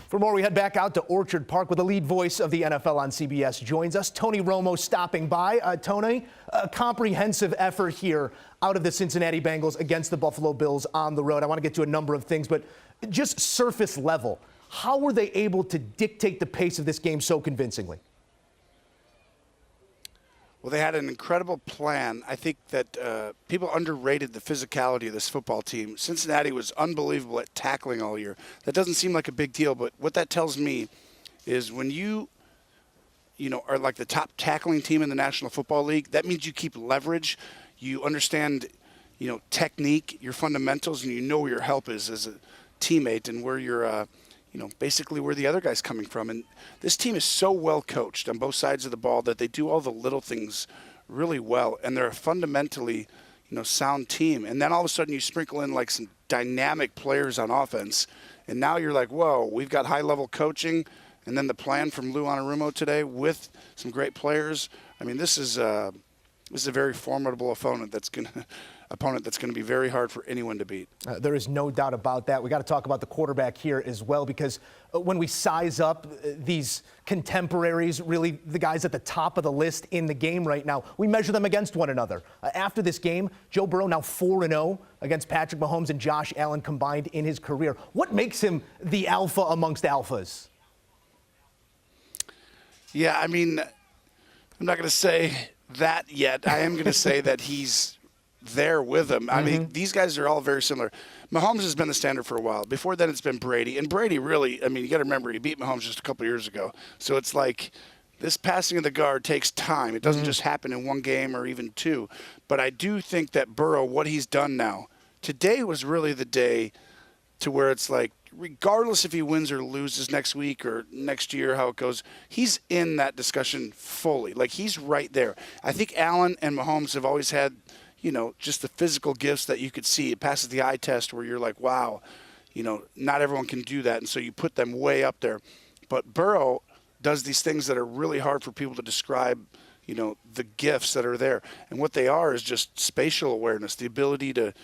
For more, we head back out to Orchard Park with the lead voice of the NFL on CBS joins us. Tony Romo stopping by. Tony, a comprehensive effort here out of the Cincinnati Bengals against the Buffalo Bills on the road. I want to get to a number of things, but just surface level, how were they able to dictate the pace of this game so convincingly? Well, they had an incredible plan. I think that people underrated the physicality of this football team. Cincinnati was unbelievable at tackling all year. That doesn't seem like a big deal, but what that tells me is when you are like the top tackling team in the National Football League, that means you keep leverage, you understand, technique, your fundamentals, and you know where your help is as a teammate and where you're basically where the other guy's coming from. And this team is so well coached on both sides of the ball that they do all the little things really well. And they're a fundamentally, sound team. And then all of a sudden you sprinkle in like some dynamic players on offense. And now you're like, whoa, we've got high-level coaching. And then the plan from Lou Anarumo today with some great players. I mean, this is a very formidable opponent that's going to be very hard for anyone to beat. There is no doubt about that. We got to talk about the quarterback here as well, because when we size up these contemporaries, really the guys at the top of the list in the game right now, we measure them against one another. After this game, Joe Burrow now 4-0 against Patrick Mahomes and Josh Allen combined in his career. What makes him the alpha amongst alphas? Yeah, I mean, I'm not going to say that yet. I am going to say that he's there with them. I mean, these guys are all very similar. Mahomes has been the standard for a while. Before then, it's been Brady. And Brady really, you got to remember, he beat Mahomes just a couple years ago. So it's like this passing of the guard takes time. It doesn't just happen in one game or even two. But I do think that Burrow, what he's done now, today was really the day to where it's like, regardless if he wins or loses next week or next year, how it goes, he's in that discussion fully. Like, he's right there. I think Allen and Mahomes have always had, just the physical gifts that you could see. It passes the eye test where you're like, wow, not everyone can do that. And so you put them way up there. But Burrow does these things that are really hard for people to describe, the gifts that are there. And what they are is just spatial awareness, the ability to,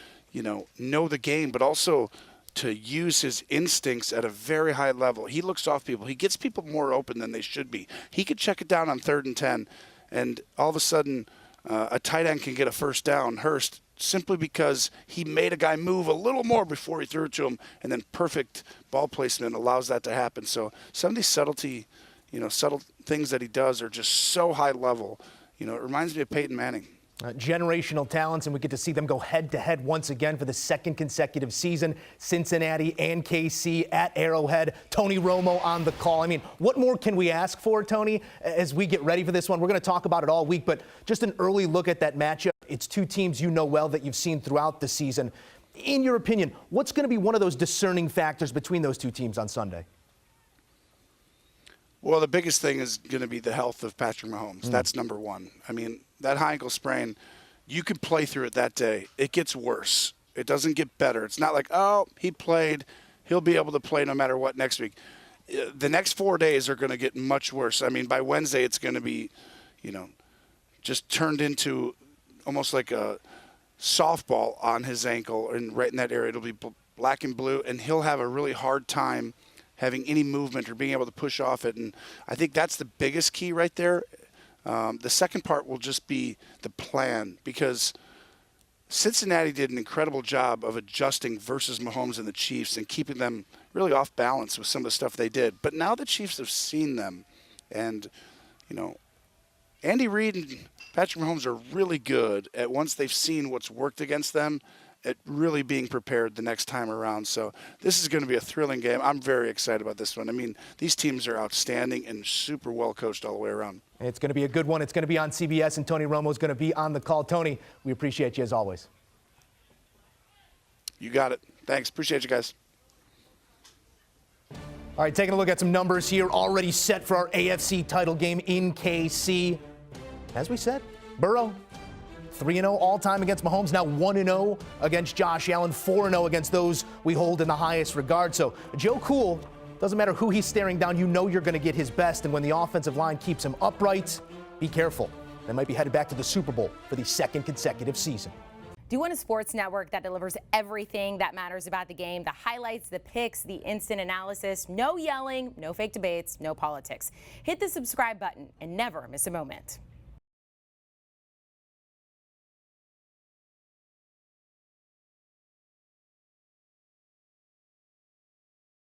know the game, but also to use his instincts at a very high level. He looks off people. He gets people more open than they should be. He could check it down on 3rd and 10, and all of a sudden a tight end can get a first down, Hurst, simply because he made a guy move a little more before he threw it to him, and then perfect ball placement allows that to happen. So some of these subtle things that he does are just so high level. It reminds me of Peyton Manning. Generational talents, and we get to see them go head-to-head once again for the second consecutive season. Cincinnati and KC at Arrowhead. Tony Romo on the call. What more can we ask for, Tony, as we get ready for this one? We're going to talk about it all week, but just an early look at that matchup. It's two teams you know well that you've seen throughout the season. In your opinion, what's going to be one of those discerning factors between those two teams on Sunday? Well, the biggest thing is going to be the health of Patrick Mahomes. That's number one. That high ankle sprain, you could play through it that day. It gets worse. It doesn't get better. It's not like, oh, he played. He'll be able to play no matter what next week. The next 4 days are going to get much worse. By Wednesday, it's going to be, just turned into almost like a softball on his ankle, and right in that area. It'll be black and blue, and he'll have a really hard time having any movement or being able to push off it. And I think that's the biggest key right there. The second part will just be the plan, because Cincinnati did an incredible job of adjusting versus Mahomes and the Chiefs and keeping them really off balance with some of the stuff they did. But now the Chiefs have seen them, and, Andy Reid and Patrick Mahomes are really good at, once they've seen what's worked against them, at really being prepared the next time around. So this is going to be a thrilling game. I'm very excited about this one. These teams are outstanding and super well coached all the way around. It's going to be a good one. It's going to be on CBS, and Tony Romo is going to be on the call. Tony, we appreciate you as always. You got it. Thanks. Appreciate you guys. All right, taking a look at some numbers here. Already set for our AFC title game in KC. As we said, Burrow, 3-0 all-time against Mahomes, now 1-0 against Josh Allen, 4-0 against those we hold in the highest regard. So Joe Cool, doesn't matter who he's staring down, you know you're going to get his best. And when the offensive line keeps him upright, be careful. They might be headed back to the Super Bowl for the second consecutive season. Do you want a sports network that delivers everything that matters about the game? The highlights, the picks, the instant analysis, no yelling, no fake debates, no politics. Hit the subscribe button and never miss a moment.